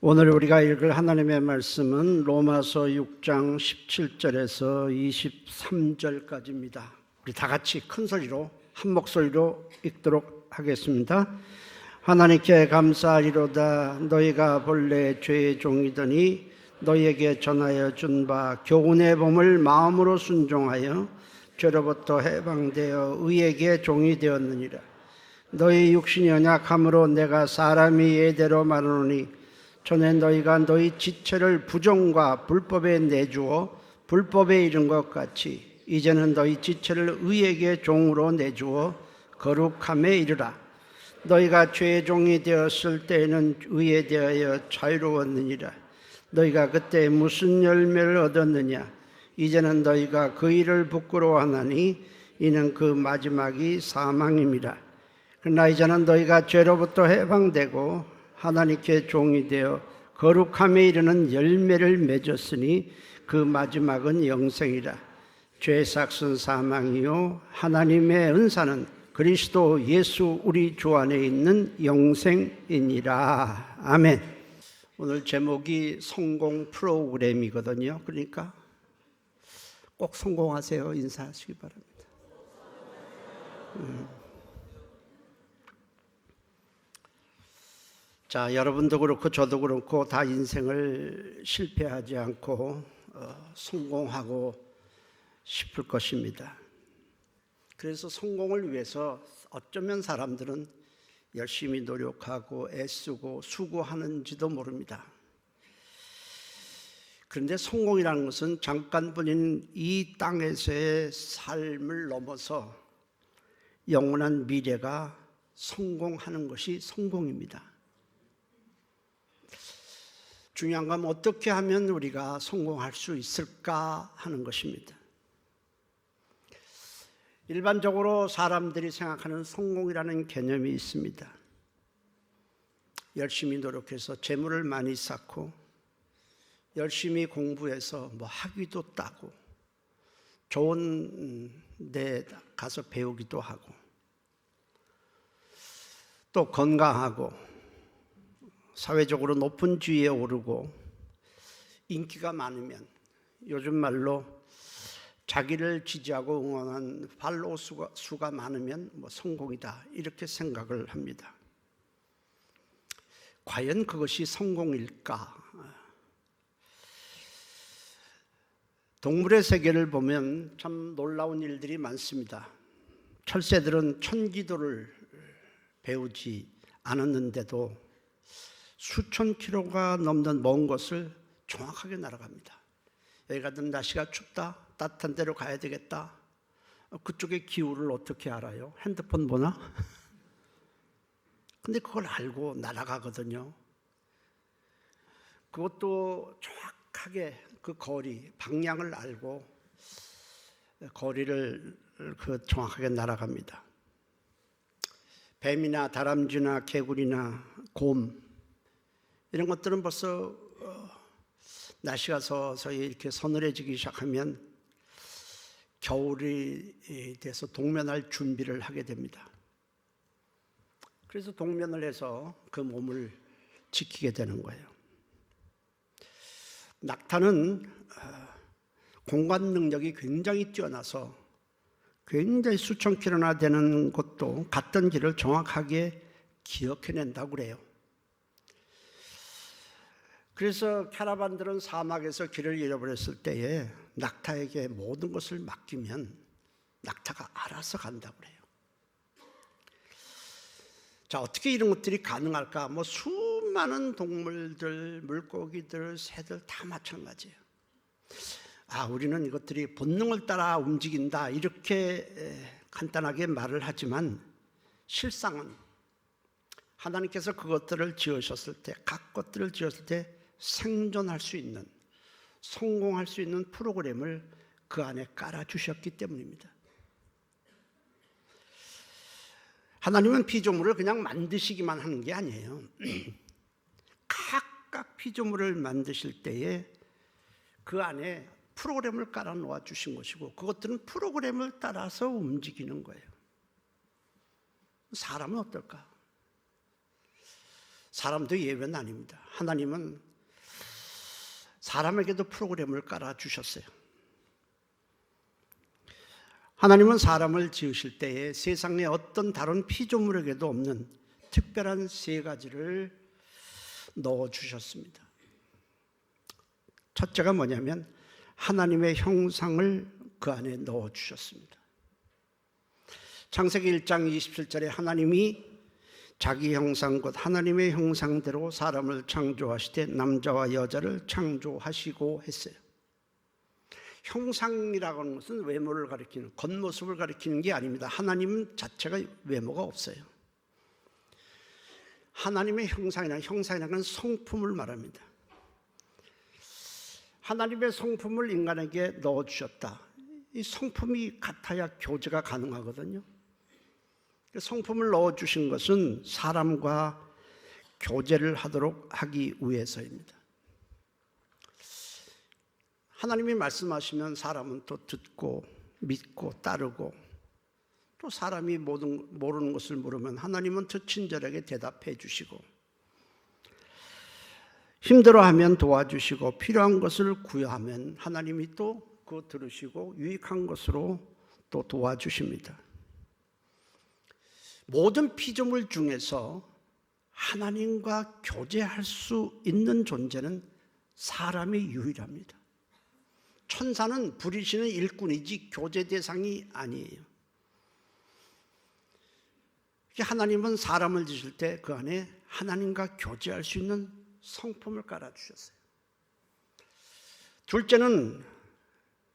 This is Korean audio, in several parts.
오늘 우리가 읽을 하나님의 말씀은 로마서 6장 17절에서 23절까지입니다. 우리 다 같이 큰 소리로 한 목소리로 읽도록 하겠습니다. 하나님께 감사하리로다. 너희가 본래 죄의 종이더니 너희에게 전하여 준 바 교훈의 법을 마음으로 순종하여 죄로부터 해방되어 의에게 종이 되었느니라. 너희 육신이 연약함으로 내가 사람이 예대로 말하노니 전에 너희가 너희 지체를 부정과 불법에 내주어 불법에 이른 것 같이 이제는 너희 지체를 의에게 종으로 내주어 거룩함에 이르라. 너희가 죄의 종이 되었을 때에는 의에 대하여 자유로웠느니라. 너희가 그때 무슨 열매를 얻었느냐? 이제는 너희가 그 일을 부끄러워하나니 이는 그 마지막이 사망임이라. 그러나 이제는 너희가 죄로부터 해방되고 하나님께 종이 되어 거룩함에 이르는 열매를 맺었으니 그 마지막은 영생이라. 죄의 삭은 사망이요 하나님의 은사는 그리스도 예수 우리 주 안에 있는 영생이니라. 아멘. 오늘 제목이 성공 프로그램이거든요. 그러니까 꼭 성공하세요. 인사하시기 바랍니다. 자, 여러분도 그렇고 저도 그렇고 다 인생을 실패하지 않고 성공하고 싶을 것입니다. 그래서 성공을 위해서 어쩌면 사람들은 열심히 노력하고 애쓰고 수고하는지도 모릅니다. 그런데 성공이라는 것은 잠깐뿐인 이 땅에서의 삶을 넘어서 영원한 미래가 성공하는 것이 성공입니다. 중요한 건 어떻게 하면 우리가 성공할 수 있을까 하는 것입니다. 일반적으로 사람들이 생각하는 성공이라는 개념이 있습니다. 열심히 노력해서 재물을 많이 쌓고 열심히 공부해서 학위도 따고 좋은 데 가서 배우기도 하고 또 건강하고 사회적으로 높은 지위에 오르고 인기가 많으면 요즘 말로 자기를 지지하고 응원한 팔로워 수가 많으면 성공이다 이렇게 생각을 합니다. 과연 그것이 성공일까? 동물의 세계를 보면 참 놀라운 일들이 많습니다. 철새들은 천기도를 배우지 않았는데도 수천 킬로가 넘는 먼 곳을 정확하게 날아갑니다. 여기 가든 날씨가 춥다, 따뜻한 데로 가야 되겠다. 그쪽의 기후를 어떻게 알아요? 핸드폰 보나? 근데 그걸 알고 날아가거든요. 그것도 정확하게 그 거리, 방향을 알고 거리를 정확하게 날아갑니다. 뱀이나 다람쥐나 개구리나 곰 이런 것들은 벌써 날씨가 서서히 이렇게 서늘해지기 시작하면 겨울이 돼서 동면할 준비를 하게 됩니다. 그래서 동면을 해서 그 몸을 지키게 되는 거예요. 낙타는 공간 능력이 굉장히 뛰어나서 굉장히 수천 킬로나 되는 곳도 갔던 길을 정확하게 기억해낸다고 그래요. 그래서 캐러반들은 사막에서 길을 잃어버렸을 때에 낙타에게 모든 것을 맡기면 낙타가 알아서 간다고 그래요. 자, 어떻게 이런 것들이 가능할까? 수많은 동물들, 물고기들, 새들 다 마찬가지예요. 우리는 이것들이 본능을 따라 움직인다 이렇게 간단하게 말을 하지만 실상은 하나님께서 그것들을 지으셨을 때, 각 것들을 지었을 때 생존할 수 있는, 성공할 수 있는 프로그램을 그 안에 깔아주셨기 때문입니다. 하나님은 피조물을 그냥 만드시기만 하는 게 아니에요. 각각 피조물을 만드실 때에 그 안에 프로그램을 깔아 놓아 주신 것이고 그것들은 프로그램을 따라서 움직이는 거예요. 사람은 어떨까? 사람도 예외는 아닙니다. 하나님은 사람에게도 프로그램을 깔아주셨어요. 하나님은 사람을 지으실 때에 세상에 어떤 다른 피조물에게도 없는 특별한 세 가지를 넣어주셨습니다. 첫째가 뭐냐면 하나님의 형상을 그 안에 넣어주셨습니다. 창세기 1장 27절에 하나님이 자기 형상 곧 하나님의 형상대로 사람을 창조하시되 남자와 여자를 창조하시고 했어요. 형상이라고 하는 것은 외모를 가리키는, 겉모습을 가리키는 게 아닙니다. 하나님 자체가 외모가 없어요. 하나님의 형상이라는 건 성품을 말합니다. 하나님의 성품을 인간에게 넣어주셨다. 이 성품이 같아야 교제가 가능하거든요. 성품을 넣어주신 것은 사람과 교제를 하도록 하기 위해서입니다. 하나님이 말씀하시면 사람은 또 듣고 믿고 따르고, 또 사람이 모르는 것을 물으면 하나님은 더 친절하게 대답해 주시고, 힘들어하면 도와주시고, 필요한 것을 구하면 하나님이 또 그거 들으시고 유익한 것으로 또 도와주십니다. 모든 피조물 중에서 하나님과 교제할 수 있는 존재는 사람이 유일합니다. 천사는 부리시는 일꾼이지 교제 대상이 아니에요. 하나님은 사람을 지실 때 그 안에 하나님과 교제할 수 있는 성품을 깔아주셨어요. 둘째는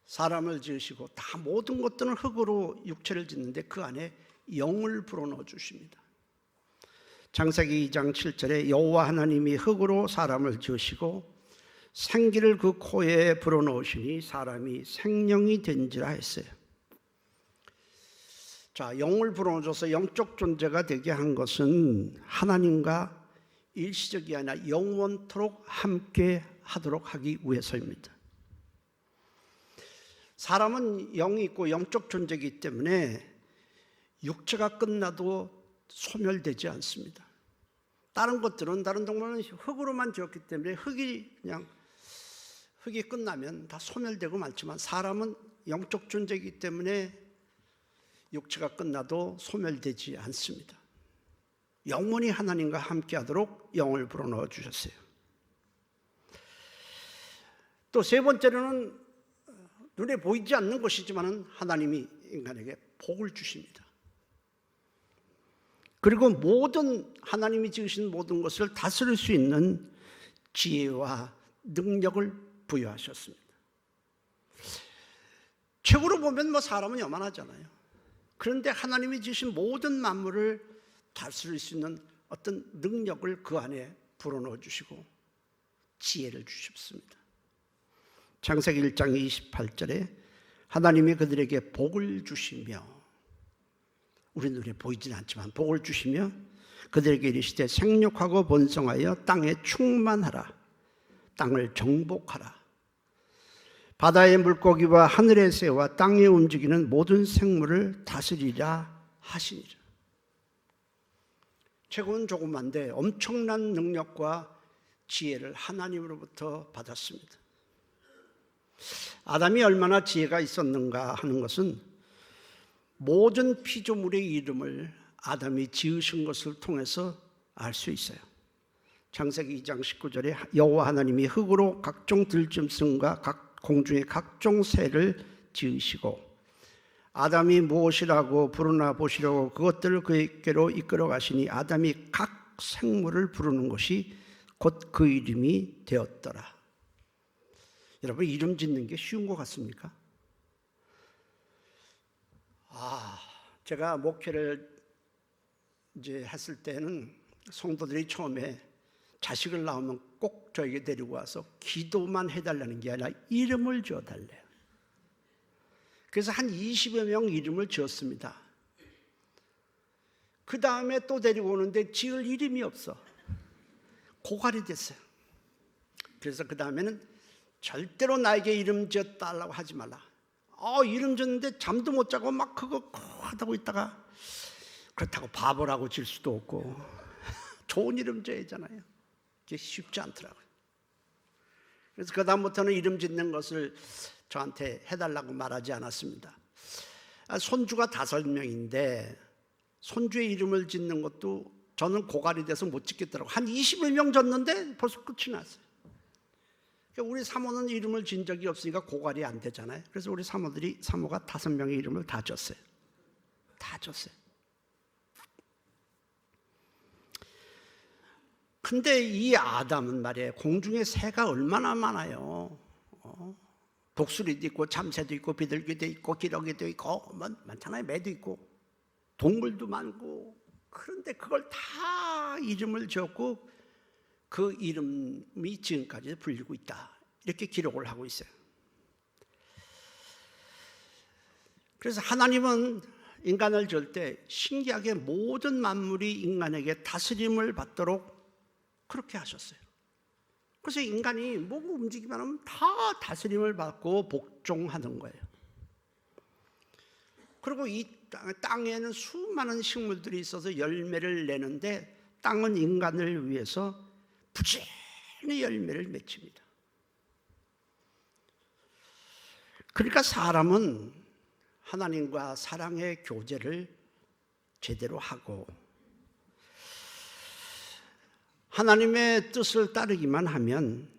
사람을 지으시고 다 모든 것들은 흙으로 육체를 짓는데 그 안에 영을 불어넣어 주십니다. 창세기 2장 7절에 여호와 하나님이 흙으로 사람을 지으시고 생기를 그 코에 불어넣으시니 사람이 생명이 된지라 했어요. 자, 영을 불어넣어서 영적 존재가 되게 한 것은 하나님과 일시적이 아니라 영원토록 함께 하도록 하기 위해서입니다. 사람은 영이 있고 영적 존재이기 때문에 육체가 끝나도 소멸되지 않습니다. 다른 것들은, 다른 동물은 흙으로만 지었기 때문에 흙이 끝나면 다 소멸되고 말지만 사람은 영적 존재이기 때문에 육체가 끝나도 소멸되지 않습니다. 영원히 하나님과 함께하도록 영을 불어넣어 주셨어요. 또 세 번째로는 눈에 보이지 않는 것이지만 하나님이 인간에게 복을 주십니다. 그리고 모든 하나님이 지으신 모든 것을 다스릴 수 있는 지혜와 능력을 부여하셨습니다. 책으로 보면 사람은 요만하잖아요. 그런데 하나님이 지으신 모든 만물을 다스릴 수 있는 어떤 능력을 그 안에 불어넣어 주시고 지혜를 주셨습니다. 창세기 1장 28절에 하나님이 그들에게 복을 주시며, 우리 눈에 보이지는 않지만 복을 주시며 그들에게 이르시되 생육하고 번성하여 땅에 충만하라, 땅을 정복하라, 바다의 물고기와 하늘의 새와 땅에 움직이는 모든 생물을 다스리라 하시니라. 책은 조그만데 엄청난 능력과 지혜를 하나님으로부터 받았습니다. 아담이 얼마나 지혜가 있었는가 하는 것은 모든 피조물의 이름을 아담이 지으신 것을 통해서 알 수 있어요. 창세기 2장 19절에 여호와 하나님이 흙으로 각종 들짐승과 각 공중의 각종 새를 지으시고 아담이 무엇이라고 부르나 보시려고 그것들을 그에게로 이끌어 가시니 아담이 각 생물을 부르는 것이 곧 그 이름이 되었더라. 여러분, 이름 짓는 게 쉬운 것 같습니까? 제가 목회를 이제 했을 때는 성도들이 처음에 자식을 낳으면 꼭 저에게 데리고 와서 기도만 해달라는 게 아니라 이름을 지어달래요. 그래서 한 20여 명 이름을 지었습니다. 그 다음에 또 데리고 오는데 지을 이름이 없어. 고갈이 됐어요. 그래서 그 다음에는 절대로 나에게 이름 지어달라고 하지 말라. 이름 지었는데 잠도 못 자고 막 그거 하다고 있다가, 그렇다고 바보라고 질 수도 없고 좋은 이름 지어야 하잖아요. 그게 쉽지 않더라고요. 그래서 그다음부터는 이름 짓는 것을 저한테 해달라고 말하지 않았습니다. 손주가 5명인데 손주의 이름을 짓는 것도 저는 고갈이 돼서 못 짓겠더라고요. 한 21명 졌는데 벌써 끝이 났어요. 우리 사모는 이름을 진 적이 없으니까 고갈이 안 되잖아요. 그래서 우리 사모가 5명의 이름을 다 졌어요. 다 졌어요. 근데 이 아담은 말이에요, 공중에 새가 얼마나 많아요. 독수리도 있고 참새도 있고 비둘기도 있고 기러기도 있고 많잖아요. 매도 있고 동물도 많고. 그런데 그걸 다 이름을 지었고 그 이름이 지금까지 불리고 있다, 이렇게 기록을 하고 있어요. 그래서 하나님은 인간을 지을 때 신기하게 모든 만물이 인간에게 다스림을 받도록 그렇게 하셨어요. 그래서 인간이 뭐가 움직이면 하면 다 다스림을 받고 복종하는 거예요. 그리고 이 땅에는 수많은 식물들이 있어서 열매를 내는데 땅은 인간을 위해서 부지런히 열매를 맺힙니다. 그러니까 사람은 하나님과 사랑의 교제를 제대로 하고 하나님의 뜻을 따르기만 하면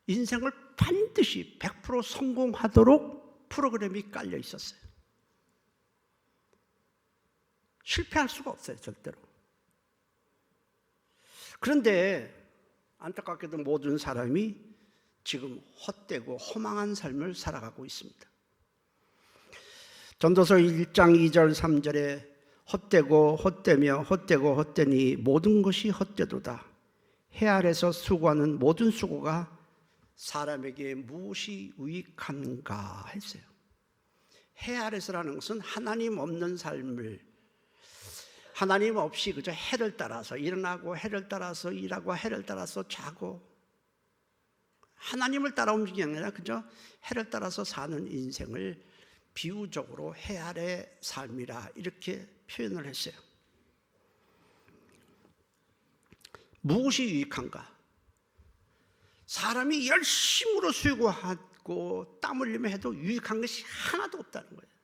인생을 반드시 100% 성공하도록 프로그램이 깔려 있었어요. 실패할 수가 없어요, 절대로. 그런데 안타깝게도 모든 사람이 지금 헛되고 허망한 삶을 살아가고 있습니다. 전도서 1장 2절 3절에 헛되고 헛되며 헛되고 헛되니 모든 것이 헛되도다. 해 아래서 수고하는 모든 수고가 사람에게 무엇이 유익한가 했어요. 해 아래서라는 것은 하나님 없는 삶을, 하나님 없이 그저 해를 따라서 일어나고 해를 따라서 일하고 해를 따라서 자고 하나님을 따라 움직이는 게 아니라 그저 해를 따라서 사는 인생을 비유적으로 해 아래 삶이라 이렇게 표현을 했어요. 무엇이 유익한가? 사람이 열심으로 수고하고 땀 흘리며 해도 유익한 것이 하나도 없다는 거예요.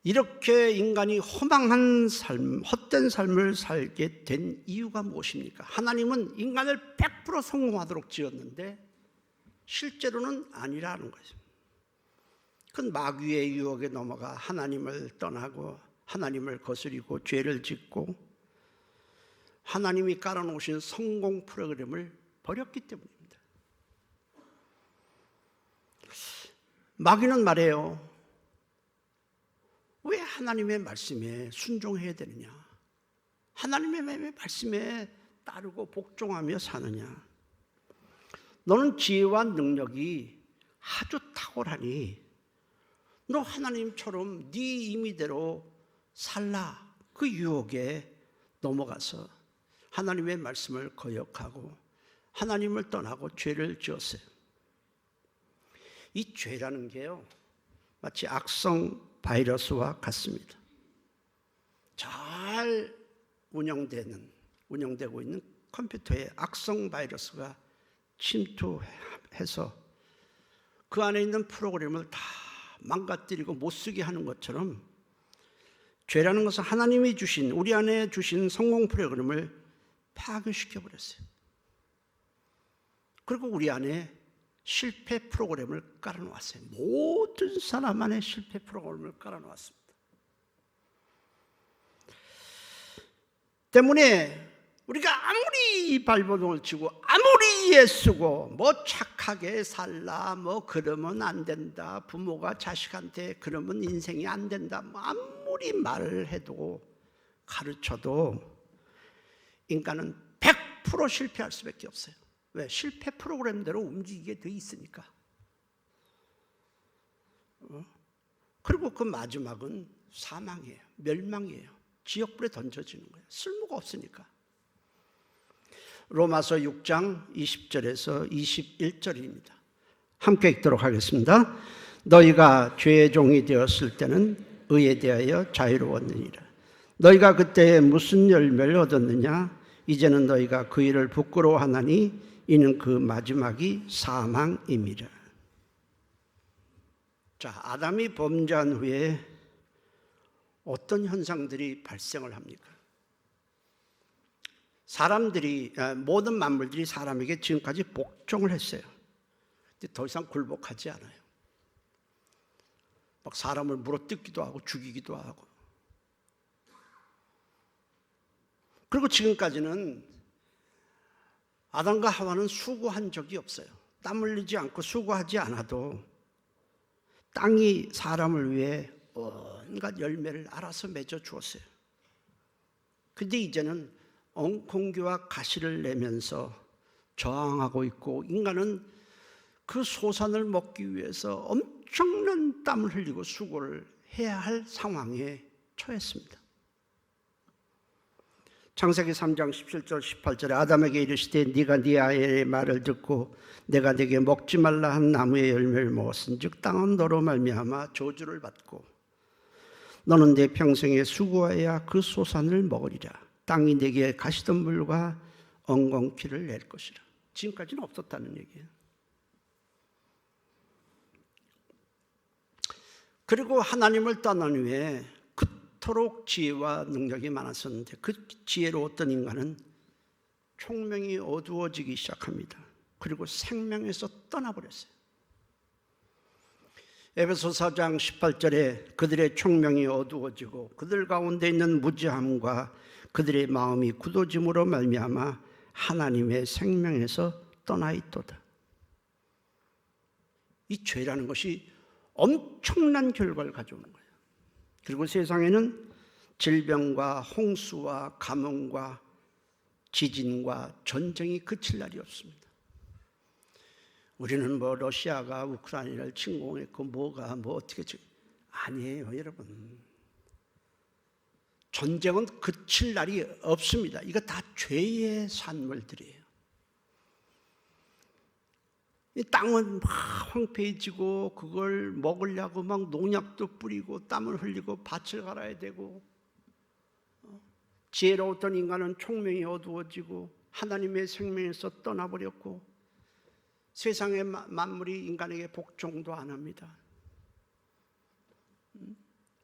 이렇게 인간이 허망한 삶, 헛된 삶을 살게 된 이유가 무엇입니까? 하나님은 인간을 100% 성공하도록 지었는데 실제로는 아니라는 거죠. 그건 마귀의 유혹에 넘어가 하나님을 떠나고 하나님을 거스리고 죄를 짓고 하나님이 깔아놓으신 성공 프로그램을 버렸기 때문입니다. 마귀는 말해요, 왜 하나님의 말씀에 순종해야 되느냐? 하나님의 말씀에 따르고 복종하며 사느냐? 너는 지혜와 능력이 아주 탁월하니 너 하나님처럼 네 임의대로 살라. 그 유혹에 넘어가서 하나님의 말씀을 거역하고 하나님을 떠나고 죄를 지었어요. 이 죄라는 게요, 마치 악성 바이러스와 같습니다. 잘 운영되고 있는 컴퓨터에 악성 바이러스가 침투해서 그 안에 있는 프로그램을 다 망가뜨리고 못쓰게 하는 것처럼 죄라는 것은 하나님이 주신, 우리 안에 주신 성공 프로그램을 파괴시켜버렸어요. 그리고 우리 안에 실패 프로그램을 깔아놓았어요. 모든 사람 안에 실패 프로그램을 깔아놓았습니다. 때문에 우리가 아무리 발버둥을 치고 아무리 애쓰고 뭐 착하게 살라, 뭐 그러면 안 된다, 부모가 자식한테 그러면 인생이 안 된다, 뭐 아무리 말을 해도 가르쳐도 인간은 100% 실패할 수밖에 없어요. 왜? 실패 프로그램대로 움직이게 돼 있으니까. 그리고 그 마지막은 사망이에요. 멸망이에요. 지옥불에 던져지는 거예요. 쓸모가 없으니까. 로마서 6장 20절에서 21절입니다. 함께 읽도록 하겠습니다. 너희가 죄의 종이 되었을 때는 의에 대하여 자유로웠느니라. 너희가 그때 무슨 열매를 얻었느냐? 이제는 너희가 그 일을 부끄러워하나니 이는 그 마지막이 사망임이라. 자, 아담이 범죄한 후에 어떤 현상들이 발생을 합니까? 모든 만물들이 사람에게 지금까지 복종을 했어요. 근데 더 이상 굴복하지 않아요. 막 사람을 물어뜯기도 하고 죽이기도 하고. 그리고 지금까지는 아담과 하와는 수고한 적이 없어요. 땀 흘리지 않고 수고하지 않아도 땅이 사람을 위해 온갖 열매를 알아서 맺어 주었어요. 근데 이제는 엉겅퀴와 가시를 내면서 저항하고 있고, 인간은 그 소산을 먹기 위해서 엄청난 땀을 흘리고 수고를 해야 할 상황에 처했습니다. 창세기 3장 17절 18절에 아담에게 이르시되 네가 네 아내의 말을 듣고 내가 네게 먹지 말라 한 나무의 열매를 먹었은즉 땅은 너로 말미암아 저주를 받고 너는 내 평생에 수고하여야 그 소산을 먹으리라. 땅이 네게 가시덤불과 엉겅퀴를 낼 것이라. 지금까지는 없었다는 얘기예요. 그리고 하나님을 떠난 후에 그토록 지혜와 능력이 많았었는데 그 지혜로 어떤 인간은 총명이 어두워지기 시작합니다. 그리고 생명에서 떠나버렸어요. 에베소서 4장 18절에 그들의 총명이 어두워지고 그들 가운데 있는 무지함과 그들의 마음이 굳어짐으로 말미암아 하나님의 생명에서 떠나 있도다. 이 죄라는 것이 엄청난 결과를 가져오는 거예요. 그리고 세상에는 질병과 홍수와 가뭄과 지진과 전쟁이 그칠 날이 없습니다. 우리는 러시아가 우크라이나를 침공했고 어떻게 아니에요, 여러분. 전쟁은 그칠 날이 없습니다. 이거 다 죄의 산물들이에요. 이 땅은 막 황폐해지고 그걸 먹으려고 막 농약도 뿌리고 땀을 흘리고 밭을 갈아야 되고, 지혜로웠던 인간은 총명이 어두워지고 하나님의 생명에서 떠나버렸고 세상의 만물이 인간에게 복종도 안 합니다.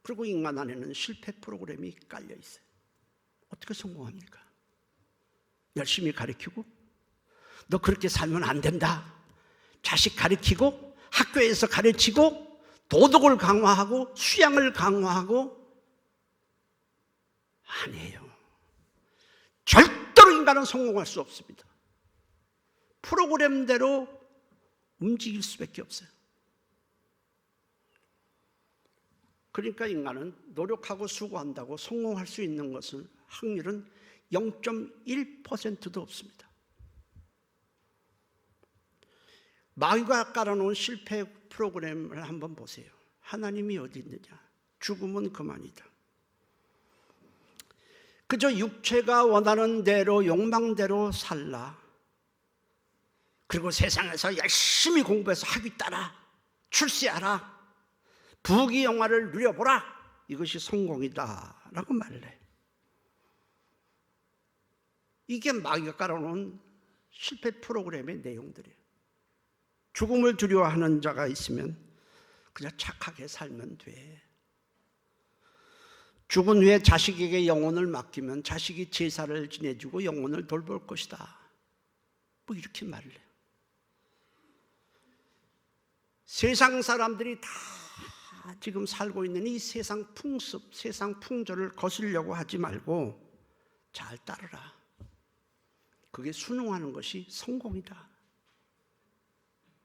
그리고 인간 안에는 실패 프로그램이 깔려 있어요. 어떻게 성공합니까? 열심히 가르치고 너 그렇게 살면 안 된다. 자식 가르치고 학교에서 가르치고 도덕을 강화하고 수양을 강화하고. 아니에요. 절대로 인간은 성공할 수 없습니다. 프로그램대로 움직일 수밖에 없어요. 그러니까 인간은 노력하고 수고한다고 성공할 수 있는 것은 확률은 0.1%도 없습니다. 마귀가 깔아놓은 실패 프로그램을 한번 보세요. 하나님이 어디 있느냐? 죽음은 그만이다. 그저 육체가 원하는 대로 욕망대로 살라. 그리고 세상에서 열심히 공부해서 학위 따라, 출세하라, 부귀영화를 누려보라. 이것이 성공이다 라고 말을 해요. 이게 마귀가 깔아놓은 실패 프로그램의 내용들이에요. 죽음을 두려워하는 자가 있으면 그냥 착하게 살면 돼. 죽은 후에 자식에게 영혼을 맡기면 자식이 제사를 지내주고 영혼을 돌볼 것이다. 뭐 이렇게 말을 해요. 세상 사람들이 다 지금 살고 있는 이 세상 풍습, 세상 풍조를 거스르려고 하지 말고 잘 따르라. 그게 순응하는 것이 성공이다.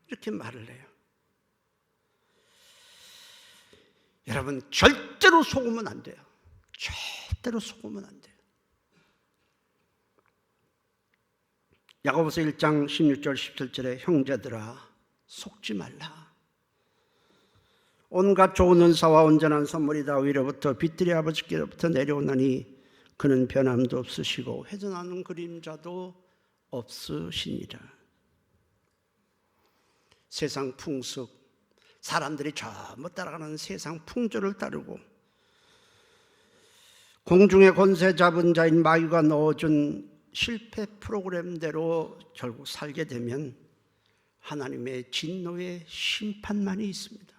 이렇게 말을 해요. 여러분, 절대로 속으면 안 돼요. 절대로 속으면 안 돼요. 야고보서 1장 16절 17절에 형제들아 속지 말라. 온갖 좋은 은사와 온전한 선물이 다 위로부터 빛들이 아버지께로부터 내려오나니 그는 변함도 없으시고 회전하는 그림자도 없으시니라. 세상 풍습, 사람들이 전부 따라가는 세상 풍조를 따르고 공중의 권세 잡은 자인 마귀가 넣어준 실패 프로그램대로 결국 살게 되면 하나님의 진노의 심판만이 있습니다.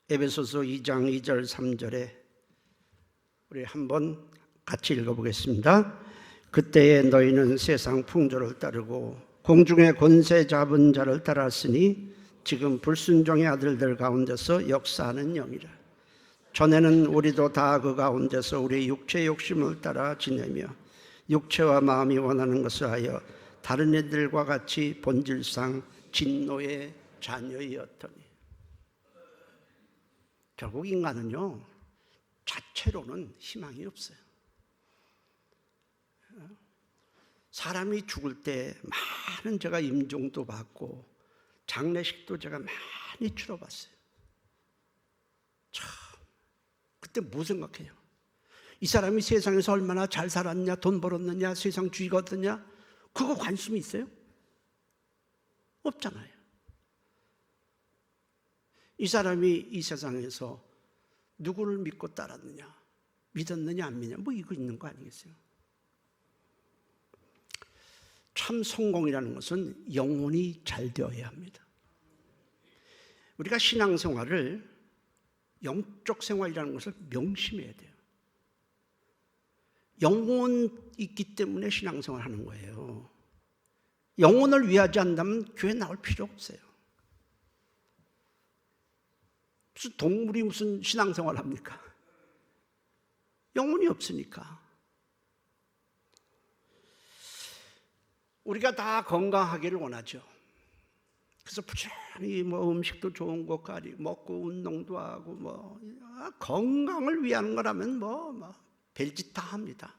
에베소서 2장 2절 3절에 우리 한번 같이 읽어보겠습니다. 그때에 너희는 세상 풍조를 따르고 공중의 권세 잡은 자를 따랐으니 지금 불순종의 아들들 가운데서 역사하는 영이라. 전에는 우리도 다 그 가운데서 우리 육체의 욕심을 따라 지내며 육체와 마음이 원하는 것을 하여 다른 애들과 같이 본질상 진노의 자녀이었더니. 결국 인간은요, 자체로는 희망이 없어요. 사람이 죽을 때 많은 제가 임종도 받고 장례식도 제가 많이 치러봤어요. 참, 그때 뭐 생각해요? 이 사람이 세상에서 얼마나 잘 살았냐, 돈 벌었느냐, 세상 주의가 어떠냐, 그거 관심이 있어요? 없잖아요. 이 사람이 이 세상에서 누구를 믿고 따랐느냐, 믿었느냐 안 믿느냐, 뭐 이거 있는 거 아니겠어요? 참 성공이라는 것은 영혼이 잘 되어야 합니다. 우리가 신앙생활을, 영적 생활이라는 것을 명심해야 돼요. 영혼이 있기 때문에 신앙생활을 하는 거예요. 영혼을 위하지 않는다면 교회 나올 필요 없어요. 무슨 동물이 무슨 신앙생활을 합니까? 영혼이 없으니까. 우리가 다 건강하기를 원하죠. 그래서 부지런히 뭐 음식도 좋은 거 가리 먹고 운동도 하고 건강을 위한 거라면 별짓 다 합니다.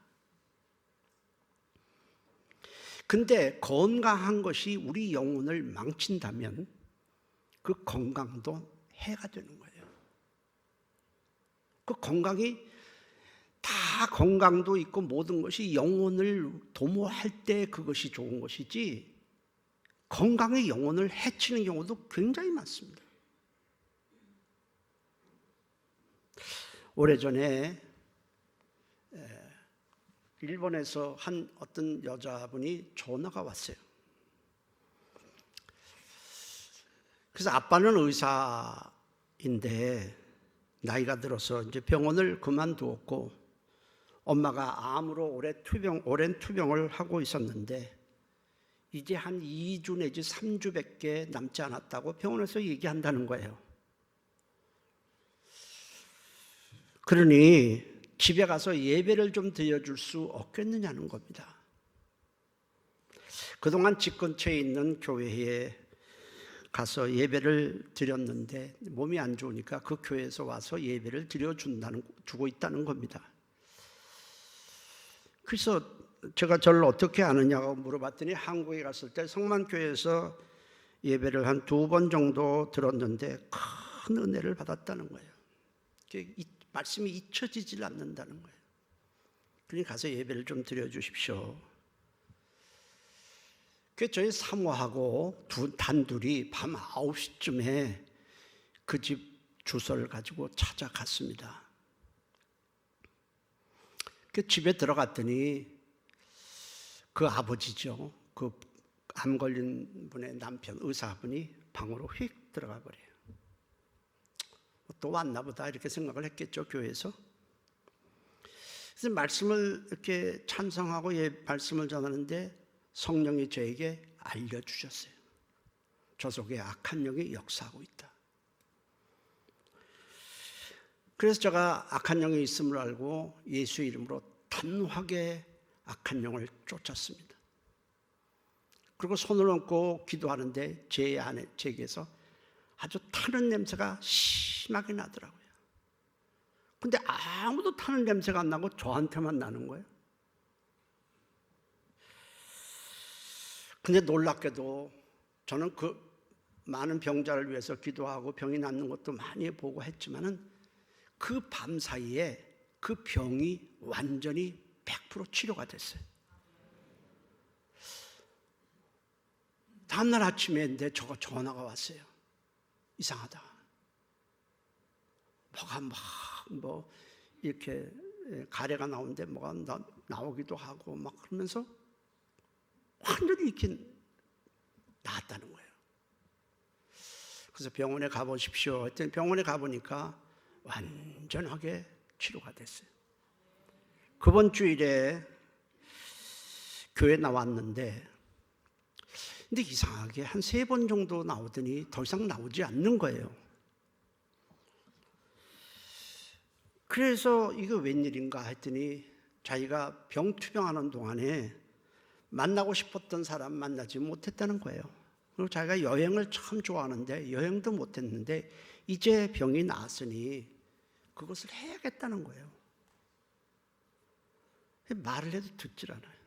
근데 건강한 것이 우리 영혼을 망친다면 그 건강도 해가 되는 거예요. 그 건강이 다 건강도 있고 모든 것이 영혼을 도모할 때 그것이 좋은 것이지 건강의 영혼을 해치는 경우도 굉장히 많습니다. 오래전에 일본에서 한 어떤 여자분이 전화가 왔어요. 그래서 아빠는 의사인데 나이가 들어서 이제 병원을 그만두었고 엄마가 암으로 오랜 투병을 하고 있었는데 이제 한 2주 내지 3주밖에 남지 않았다고 병원에서 얘기한다는 거예요. 그러니 집에 가서 예배를 좀 드려줄 수 없겠느냐는 겁니다. 그동안 집 근처에 있는 교회에 가서 예배를 드렸는데 몸이 안 좋으니까 그 교회에서 와서 예배를 주고 있다는 겁니다. 그래서 제가 저를 어떻게 아느냐고 물어봤더니 한국에 갔을 때 성만교회에서 예배를 한 2번 정도 들었는데 큰 은혜를 받았다는 거예요. 이 말씀이 잊혀지질 않는다는 거예요. 그러니 가서 예배를 좀 드려주십시오. 그래서 저희 사모하고 단둘이 밤 9시쯤에 그 집 주소를 가지고 찾아갔습니다. 그 집에 들어갔더니 그 아버지죠. 그 암 걸린 분의 남편 의사분이 방으로 휙 들어가 버려요. 또 왔나 보다 이렇게 생각을 했겠죠, 교회에서. 그래서 말씀을 이렇게 찬성하고 말씀을 전하는데 성령이 저에게 알려주셨어요. 저 속에 악한 영이 역사하고 있다. 그래서 제가 악한 영이 있음을 알고 예수의 이름으로 단호하게 악한 영을 쫓았습니다. 그리고 손을 얹고 기도하는데 제게서 아주 타는 냄새가 심하게 나더라고요. 근데 아무도 타는 냄새가 안 나고 저한테만 나는 거예요. 근데 놀랍게도 저는 그 많은 병자를 위해서 기도하고 병이 낫는 것도 많이 보고 했지만은 그 밤 사이에 그 병이 완전히 100% 치료가 됐어요. 다음날 아침에 내 전화가 왔어요. 이상하다. 뭐가 이렇게 가래가 나오는데 뭐가 나오기도 하고 막 그러면서 완전히 이렇게 나았다는 거예요. 그래서 병원에 가보십시오 했더니 병원에 가보니까 완전하게 치료가 됐어요. 그번 주일에 교회 나왔는데 근데 이상하게 한 3번 정도 나오더니 더 이상 나오지 않는 거예요. 그래서 이거 웬일인가 했더니 자기가 병투병하는 동안에 만나고 싶었던 사람 만나지 못했다는 거예요. 그리고 자기가 여행을 참 좋아하는데 여행도 못했는데 이제 병이 나았으니 그것을 해야겠다는 거예요. 말을 해도 듣질 않아요.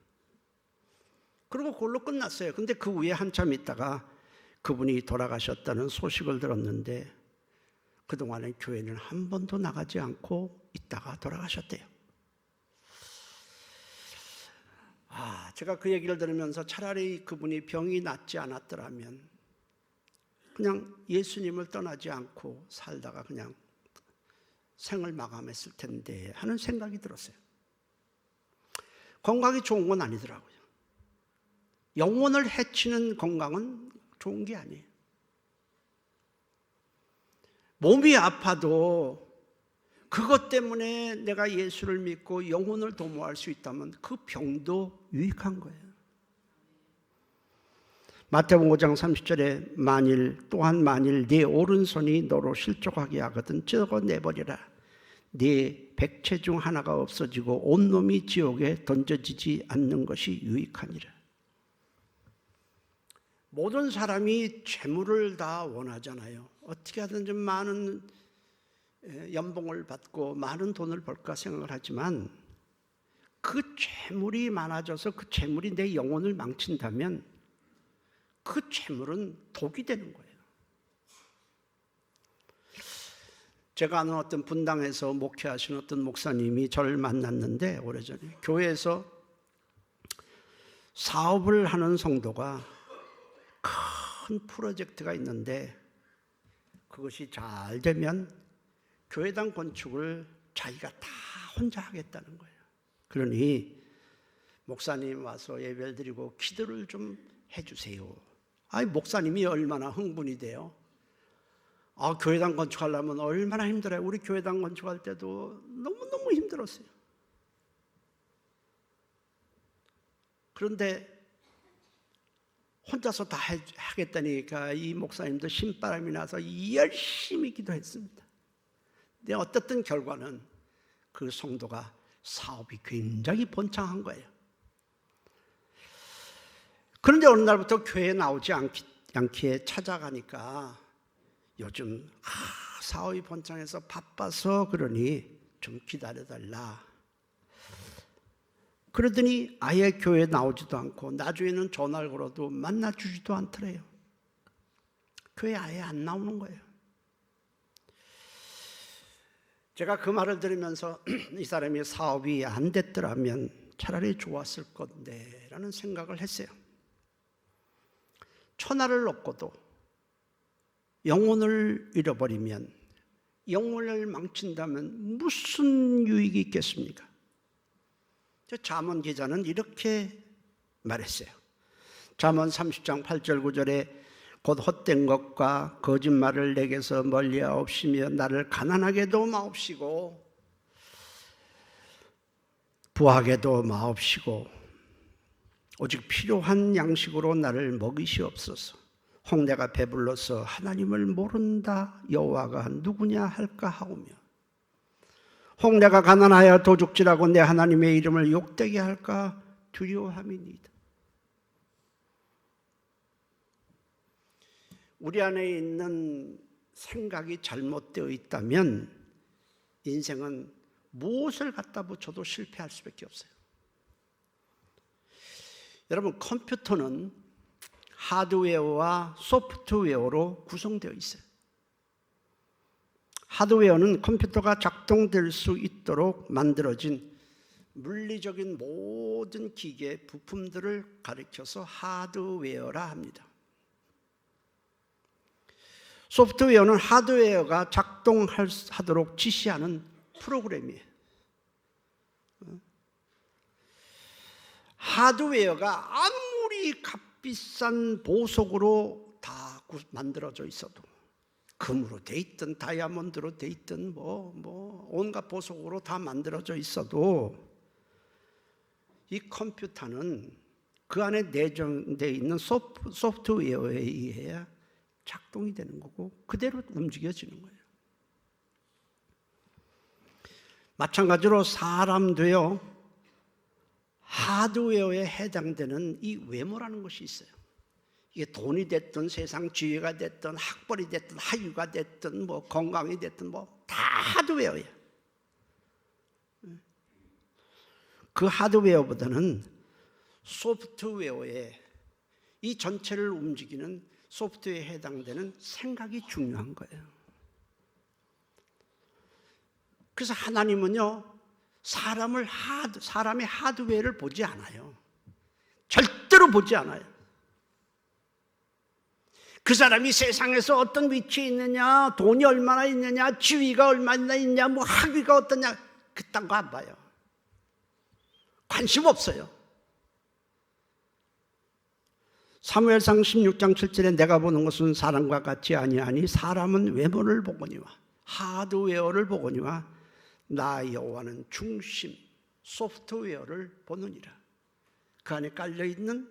그리고 그걸로 끝났어요. 근데 그 후에 한참 있다가 그분이 돌아가셨다는 소식을 들었는데 그동안에 교회는 한 번도 나가지 않고 있다가 돌아가셨대요. 제가 그 얘기를 들으면서 차라리 그분이 병이 낫지 않았더라면 그냥 예수님을 떠나지 않고 살다가 그냥 생을 마감했을 텐데 하는 생각이 들었어요. 건강이 좋은 건 아니더라고요. 영혼을 해치는 건강은 좋은 게 아니에요. 몸이 아파도 그것 때문에 내가 예수를 믿고 영혼을 도모할 수 있다면 그 병도 유익한 거예요. 마태복음 5장 30절에 만일 네 오른손이 너로 실족하게 하거든 찢어 내버리라. 네 백체 중 하나가 없어지고 온 놈이 지옥에 던져지지 않는 것이 유익하니라. 모든 사람이 재물을 다 원하잖아요. 어떻게 하든지 많은 연봉을 받고 많은 돈을 벌까 생각을 하지만 그 재물이 많아져서 그 재물이 내 영혼을 망친다면 그 재물은 독이 되는 거예요. 제가 아는 어떤 분당에서 목회하시는 어떤 목사님이 저를 만났는데 오래전에 교회에서 사업을 하는 성도가 큰 프로젝트가 있는데 그것이 잘 되면 교회당 건축을 자기가 다 혼자 하겠다는 거예요. 그러니 목사님 와서 예배를 드리고 기도를 좀 해주세요. 목사님이 얼마나 흥분이 돼요. 교회당 건축하려면 얼마나 힘들어요. 우리 교회당 건축할 때도 너무너무 힘들었어요. 그런데 혼자서 다 하겠다니까 이 목사님도 신바람이 나서 열심히 기도했습니다. 근데 어떻든 결과는 그 성도가 사업이 굉장히 번창한 거예요. 그런데 어느 날부터 교회에 나오지 않기에 찾아가니까 요즘 사업이 번창해서 바빠서 그러니 좀 기다려달라. 그러더니 아예 교회에 나오지도 않고 나중에는 전화를 걸어도 만나주지도 않더래요. 교회 아예 안 나오는 거예요. 제가 그 말을 들으면서 이 사람이 사업이 안 됐더라면 차라리 좋았을 건데 라는 생각을 했어요. 천하를 얻고도 영혼을 잃어버리면, 영혼을 망친다면 무슨 유익이 있겠습니까? 잠언 기자는 이렇게 말했어요. 잠언 30장 8절 9절에 곧 헛된 것과 거짓말을 내게서 멀리하옵시며 나를 가난하게도 마옵시고 부하게도 마옵시고 오직 필요한 양식으로 나를 먹이시옵소서. 홍내가 배불러서 하나님을 모른다 여호와가 누구냐 할까 하오며 홍내가 가난하여 도둑질하고 내 하나님의 이름을 욕되게 할까 두려워함이니이다. 우리 안에 있는 생각이 잘못되어 있다면 인생은 무엇을 갖다 붙여도 실패할 수밖에 없어요. 여러분, 컴퓨터는 하드웨어와 소프트웨어로 구성되어 있어요. 하드웨어는 컴퓨터가 작동될 수 있도록 만들어진 물리적인 모든 기계 부품들을 가리켜서 하드웨어라 합니다. 소프트웨어는 하드웨어가 작동하도록 지시하는 프로그램이에요. 하드웨어가 아무리 값비싼 보석으로 다 만들어져 있어도, 금으로 돼 있든 다이아몬드로 돼 있든 온갖 보석으로 다 만들어져 있어도 이 컴퓨터는 그 안에 내장되어 있는 소프트웨어에 의해 작동이 되는 거고 그대로 움직여지는 거예요. 마찬가지로 사람도요, 하드웨어에 해당되는 이 외모라는 것이 있어요. 이게 돈이 됐든 세상 지혜가 됐든 학벌이 됐든 학위가 됐든 건강이 됐든 다 하드웨어예요. 그 하드웨어보다는 소프트웨어에, 이 전체를 움직이는 소프트웨어에 해당되는 생각이 중요한 거예요. 그래서 하나님은요, 사람의 하드웨어를 보지 않아요. 절대로 보지 않아요. 그 사람이 세상에서 어떤 위치에 있느냐, 돈이 얼마나 있느냐, 지위가 얼마나 있냐, 학위가 어떠냐, 그딴 거 안 봐요. 관심 없어요. 사무엘상 16장 7절에 내가 보는 것은 사람과 같지 아니하니 사람은 외모를 보거니와 하드웨어를 보거니와 나 여호와는 중심, 소프트웨어를 보느니라. 그 안에 깔려있는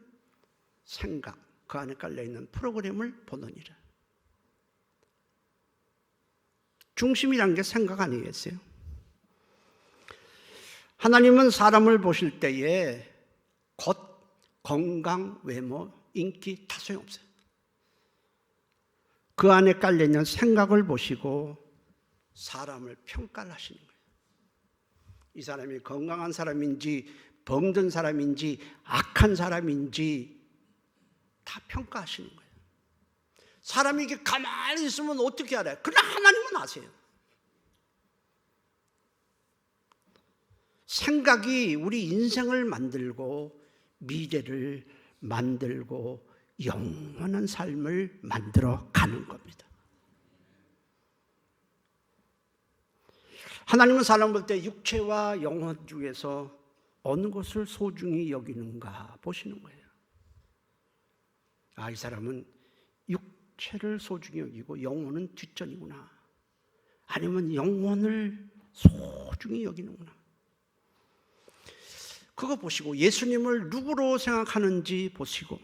생각, 그 안에 깔려있는 프로그램을 보느니라. 중심이란 게 생각 아니겠어요? 하나님은 사람을 보실 때에 겉, 건강, 외모, 인기 다 소용없어요. 그 안에 깔려있는 생각을 보시고 사람을 평가를 하시는 거예요. 이 사람이 건강한 사람인지 병든 사람인지 악한 사람인지 다 평가하시는 거예요. 사람이 이렇게 가만히 있으면 어떻게 알아요? 그러나 하나님은 아세요. 생각이 우리 인생을 만들고 미래를 만들고 영원한 삶을 만들어 가는 겁니다. 하나님은 사람 볼 때 육체와 영혼 중에서 어느 것을 소중히 여기는가 보시는 거예요. 이 사람은 육체를 소중히 여기고 영혼은 뒷전이구나. 아니면 영혼을 소중히 여기는구나. 그거 보시고 예수님을 누구로 생각하는지 보시고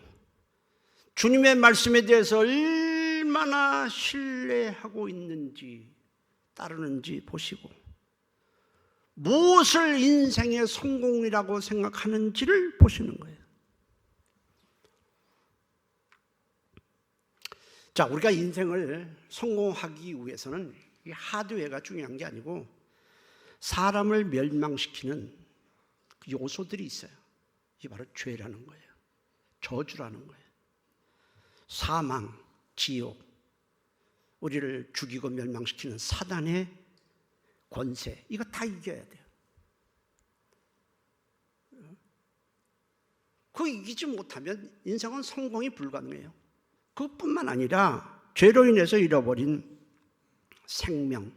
주님의 말씀에 대해서 얼마나 신뢰하고 있는지 따르는지 보시고 무엇을 인생의 성공이라고 생각하는지를 보시는 거예요. 자, 우리가 인생을 성공하기 위해서는 이 하드웨어가 중요한 게 아니고 사람을 멸망시키는 요소들이 있어요. 이게 바로 죄라는 거예요. 저주라는 거예요. 사망, 지옥, 우리를 죽이고 멸망시키는 사단의 권세, 이거 다 이겨야 돼요. 그거 이기지 못하면 인생은 성공이 불가능해요. 그것뿐만 아니라 죄로 인해서 잃어버린 생명,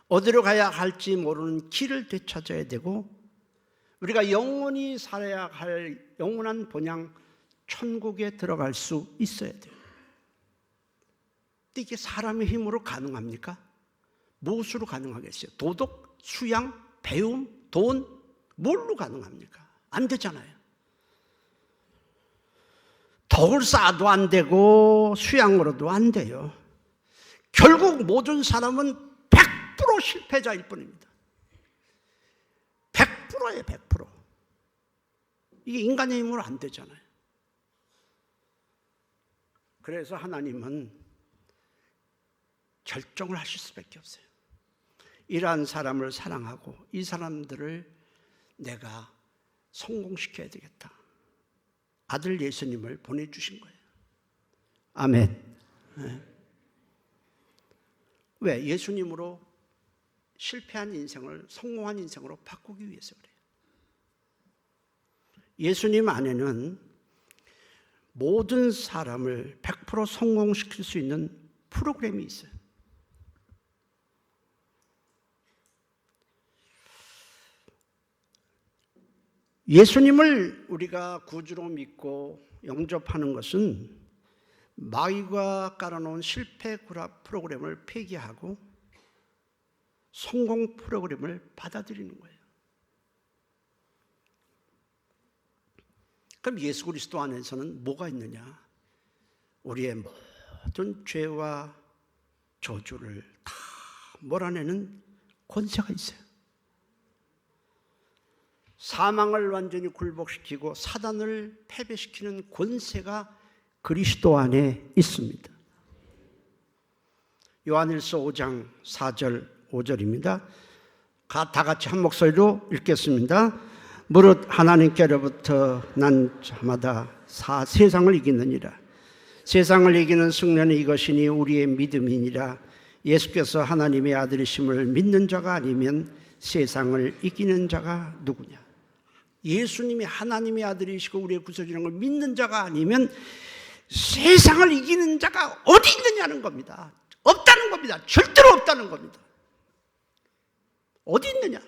어디로 가야 할지 모르는 길을 되찾아야 되고 우리가 영원히 살아야 할 영원한 본향 천국에 들어갈 수 있어야 돼요. 근데 이게 사람의 힘으로 가능합니까? 무엇으로 가능하겠어요? 도덕, 수양, 배움, 돈, 뭘로 가능합니까? 안 되잖아요. 덕을 쌓아도 안 되고 수양으로도 안 돼요. 결국 모든 사람은 100% 실패자일 뿐입니다. 100%예요, 100%. 이게 인간의 힘으로 안 되잖아요. 그래서 하나님은 결정을 하실 수밖에 없어요. 이러한 사람을 사랑하고 이 사람들을 내가 성공시켜야 되겠다. 아들 예수님을 보내주신 거예요. 아멘. 네. 왜? 예수님으로 실패한 인생을 성공한 인생으로 바꾸기 위해서 그래요. 예수님 안에는 모든 사람을 100% 성공시킬 수 있는 프로그램이 있어요. 예수님을 우리가 구주로 믿고 영접하는 것은 마귀가 깔아놓은 실패 프로그램을 폐기하고 성공 프로그램을 받아들이는 거예요. 그럼 예수 그리스도 안에서는 뭐가 있느냐? 우리의 모든 죄와 저주를 다 몰아내는 권세가 있어요. 사망을 완전히 굴복시키고 사단을 패배시키는 권세가 그리스도 안에 있습니다. 요한일서 5장 4절 5절입니다. 다 같이 한 목소리로 읽겠습니다. 무릇 하나님께로부터 난 자마다 세상을 이기느니라. 세상을 이기는 승리는 이것이니 우리의 믿음이니라. 예수께서 하나님의 아들이심을 믿는 자가 아니면 세상을 이기는 자가 누구냐? 예수님이 하나님의 아들이시고 우리의 구세주라는 걸 믿는 자가 아니면 세상을 이기는 자가 어디 있느냐는 겁니다. 없다는 겁니다. 절대로 없다는 겁니다. 어디 있느냐?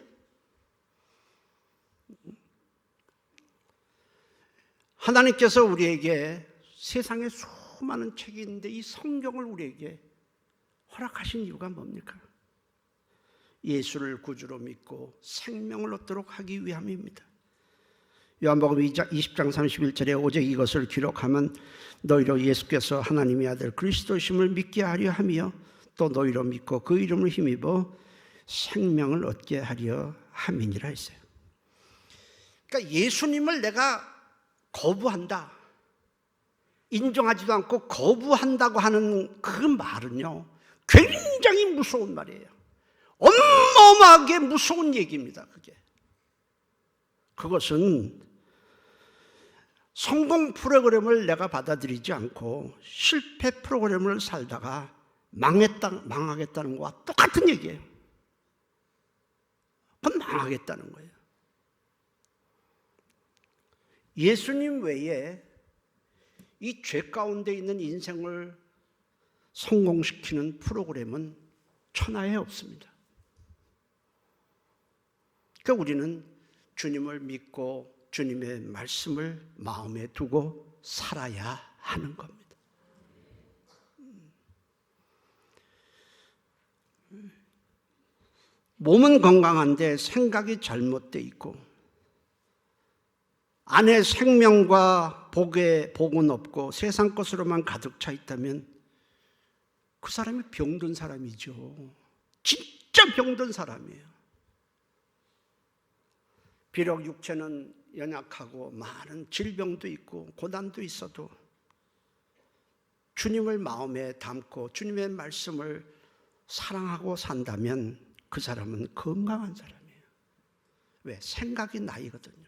하나님께서 우리에게 세상에 수많은 책이 있는데 이 성경을 우리에게 허락하신 이유가 뭡니까? 예수를 구주로 믿고 생명을 얻도록 하기 위함입니다. 요한복음 20장 31절에 오직 이것을 기록하면 너희로 예수께서 하나님의 아들 그리스도심을 믿게 하려 하며 또 너희로 믿고 그 이름을 힘입어 생명을 얻게 하려 함이니라 했어요. 그러니까 예수님을 내가 거부한다, 인정하지도 않고 거부한다고 하는 그 말은요 굉장히 무서운 말이에요. 어마어마하게 무서운 얘기입니다. 그것은 성공 프로그램을 내가 받아들이지 않고 실패 프로그램을 살다가 망하겠다는 것과 똑같은 얘기예요. 그건 망하겠다는 거예요. 예수님 외에 이 죄 가운데 있는 인생을 성공시키는 프로그램은 천하에 없습니다. 그러니까 우리는 주님을 믿고 주님의 말씀을 마음에 두고 살아야 하는 겁니다. 몸은 건강한데 생각이 잘못되어 있고 안에 생명과 복은 없고 세상 것으로만 가득 차 있다면 그 사람이 병든 사람이죠. 진짜 병든 사람이에요. 비록 육체는 연약하고 많은 질병도 있고 고난도 있어도 주님을 마음에 담고 주님의 말씀을 사랑하고 산다면 그 사람은 건강한 사람이에요. 왜? 생각이 나이거든요.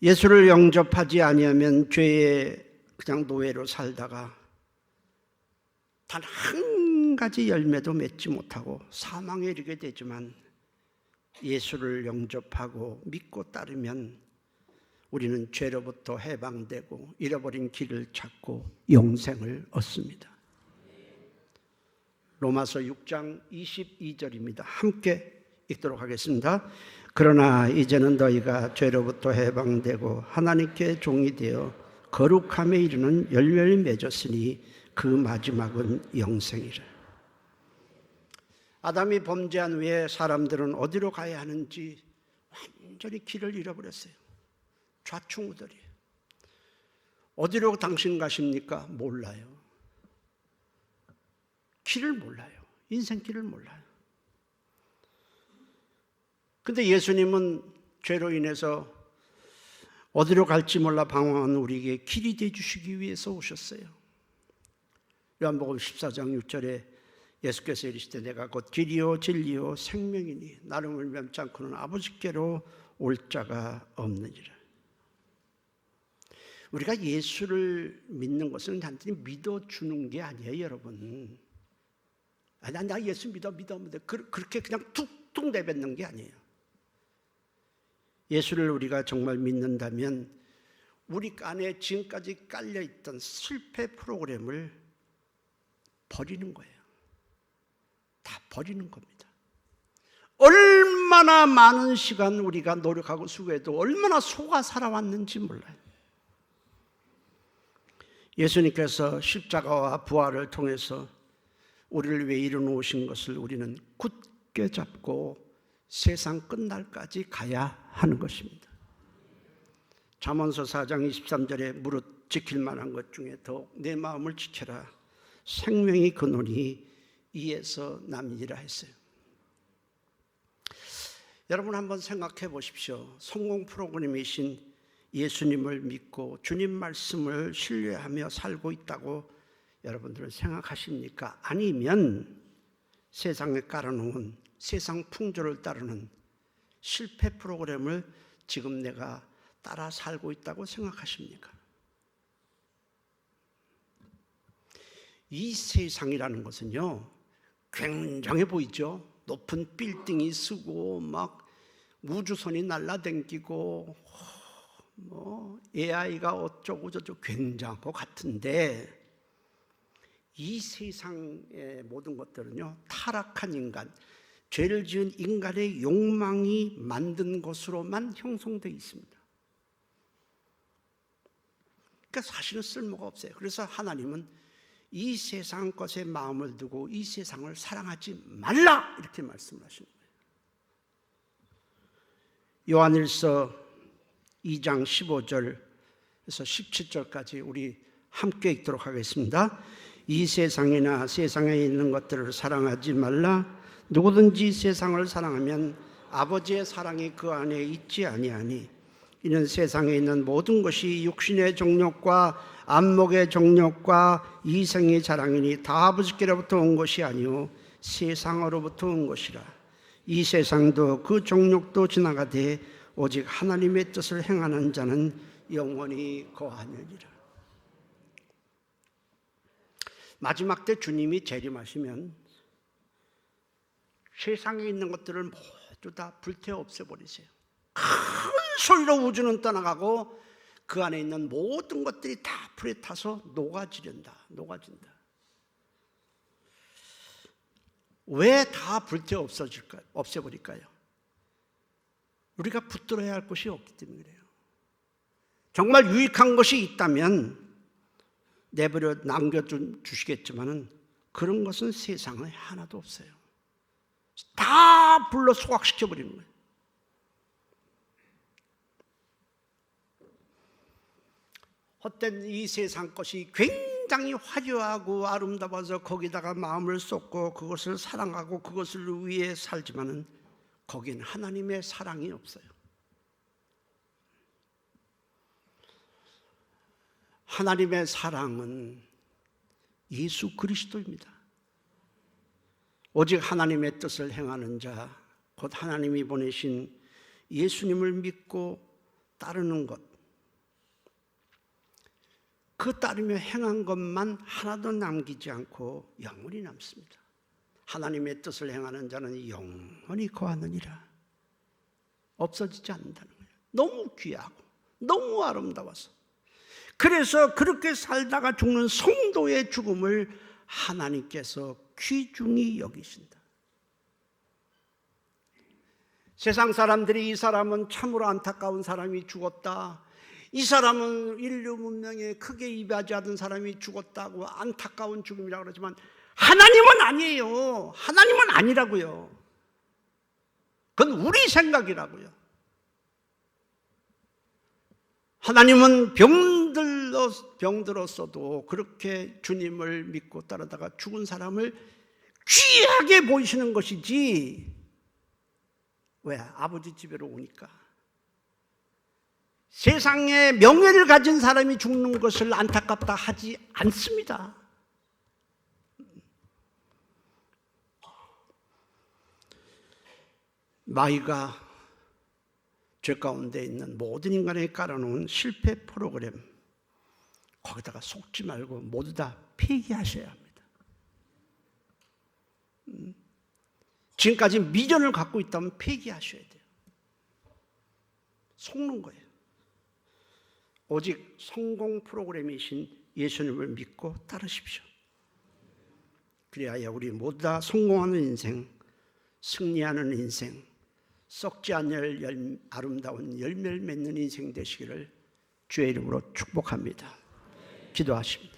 예수를 영접하지 아니하면 죄의 그냥 노예로 살다가 단 한 가지 열매도 맺지 못하고 사망에 이르게 되지만 예수를 영접하고 믿고 따르면 우리는 죄로부터 해방되고 잃어버린 길을 찾고 영생을 얻습니다. 로마서 6장 22절입니다. 함께 읽도록 하겠습니다. 그러나 이제는 너희가 죄로부터 해방되고 하나님께 종이 되어 거룩함에 이르는 열매를 맺었으니 그 마지막은 영생이라. 아담이 범죄한 후에 사람들은 어디로 가야 하는지 완전히 길을 잃어버렸어요. 좌충우돌이에요. 어디로 당신 가십니까? 몰라요. 길을 몰라요. 인생 길을 몰라요. 근데 예수님은 죄로 인해서 어디로 갈지 몰라 방황하는 우리에게 길이 되어주시기 위해서 오셨어요. 요한복음 14장 6절에 예수께서 이르시되 내가 곧 길이요 진리요 생명이니 나를 멀지 않고는 아버지께로 올 자가 없느니라. 우리가 예수를 믿는 것은 단순히 믿어주는 게 아니에요, 여러분. 나 예수 믿어. 그렇게 그냥 툭툭 내뱉는 게 아니에요. 예수를 우리가 정말 믿는다면 우리 안에 지금까지 깔려있던 실패 프로그램을 버리는 거예요. 다 버리는 겁니다. 얼마나 많은 시간 우리가 노력하고 수고해도 얼마나 속아 살아왔는지 몰라요. 예수님께서 십자가와 부활을 통해서 우리를 위해 이루어놓으신 것을 우리는 굳게 잡고 세상 끝날까지 가야 하는 것입니다. 잠언서 4장 23절에 무릇 지킬 만한 것 중에 더욱 내 마음을 지켜라. 생명이 그노니 이에서 남이니라 했어요. 여러분 한번 생각해 보십시오. 성공 프로그램이신 예수님을 믿고 주님 말씀을 신뢰하며 살고 있다고 여러분들은 생각하십니까? 아니면 세상에 깔아놓은 세상 풍조를 따르는 실패 프로그램을 지금 내가 따라 살고 있다고 생각하십니까? 이 세상이라는 것은요, 굉장해 보이죠? 높은 빌딩이 쓰고 막 우주선이 날아다니고 뭐 AI가 어쩌고 저쩌고 굉장한 것 같은데, 이 세상의 모든 것들은요, 타락한 인간, 죄를 지은 인간의 욕망이 만든 것으로만 형성되어 있습니다. 그러니까 사실은 쓸모가 없어요. 그래서 하나님은 이 세상 것에 마음을 두고 이 세상을 사랑하지 말라, 이렇게 말씀을 하시는 거예요. 요한일서 2장 15절에서 17절까지 우리 함께 읽도록 하겠습니다. 이 세상이나 세상에 있는 것들을 사랑하지 말라. 누구든지 세상을 사랑하면 아버지의 사랑이 그 안에 있지 아니하니, 이는 세상에 있는 모든 것이 육신의 정욕과 안목의 정욕과 이생의 자랑이니 다 아버지께로부터 온 것이 아니요 세상으로부터 온 것이라. 이 세상도 그 정욕도 지나가되 오직 하나님의 뜻을 행하는 자는 영원히 거하느니라. 마지막 때 주님이 재림하시면 세상에 있는 것들을 모두 다 불태워 없애버리세요. 큰 소리로 우주는 떠나가고 그 안에 있는 모든 것들이 다 불에 타서 녹아진다. 왜 다 불태워 없애버릴까요? 우리가 붙들어야 할 것이 없기 때문에 그래요. 정말 유익한 것이 있다면 내버려 남겨주시겠지만은 그런 것은 세상에 하나도 없어요. 다 불로 소각시켜버리는 거예요. 헛된 이 세상 것이 굉장히 화려하고 아름다워서 거기다가 마음을 쏟고 그것을 사랑하고 그것을 위해 살지만은 거긴 하나님의 사랑이 없어요. 하나님의 사랑은 예수 그리스도입니다. 오직 하나님의 뜻을 행하는 자, 곧 하나님이 보내신 예수님을 믿고 따르는 것, 그 따르며 행한 것만 하나도 남기지 않고 영원히 남습니다. 하나님의 뜻을 행하는 자는 영원히 거하느니라. 없어지지 않는다는 거예요. 너무 귀하고 너무 아름다워서. 그래서 그렇게 살다가 죽는 성도의 죽음을 하나님께서 귀중히 여기신다. 세상 사람들이 이 사람은 참으로 안타까운 사람이 죽었다, 이 사람은 인류 문명에 크게 이바지 않은 사람이 죽었다고 안타까운 죽음이라고 그러지만 하나님은 아니에요. 하나님은 아니라고요. 그건 우리 생각이라고요. 하나님은 병들었어도 그렇게 주님을 믿고 따르다가 죽은 사람을 귀하게 보이시는 것이지, 왜? 아버지 집으로 오니까. 세상에 명예를 가진 사람이 죽는 것을 안타깝다 하지 않습니다. 마귀가 죄 가운데 있는 모든 인간에게 깔아놓은 실패 프로그램, 거기다가 속지 말고 모두 다 폐기하셔야 합니다. 지금까지 미련을 갖고 있다면 폐기하셔야 돼요. 속는 거예요. 오직 성공 프로그램이신 예수님을 믿고 따르십시오. 그래야 우리 모두 다 성공하는 인생 승리하는 인생, 썩지 않을 아름다운 열매를 맺는 인생 되시기를 주의 이름으로 축복합니다. 기도하십니다.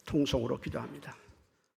통성으로 기도합니다.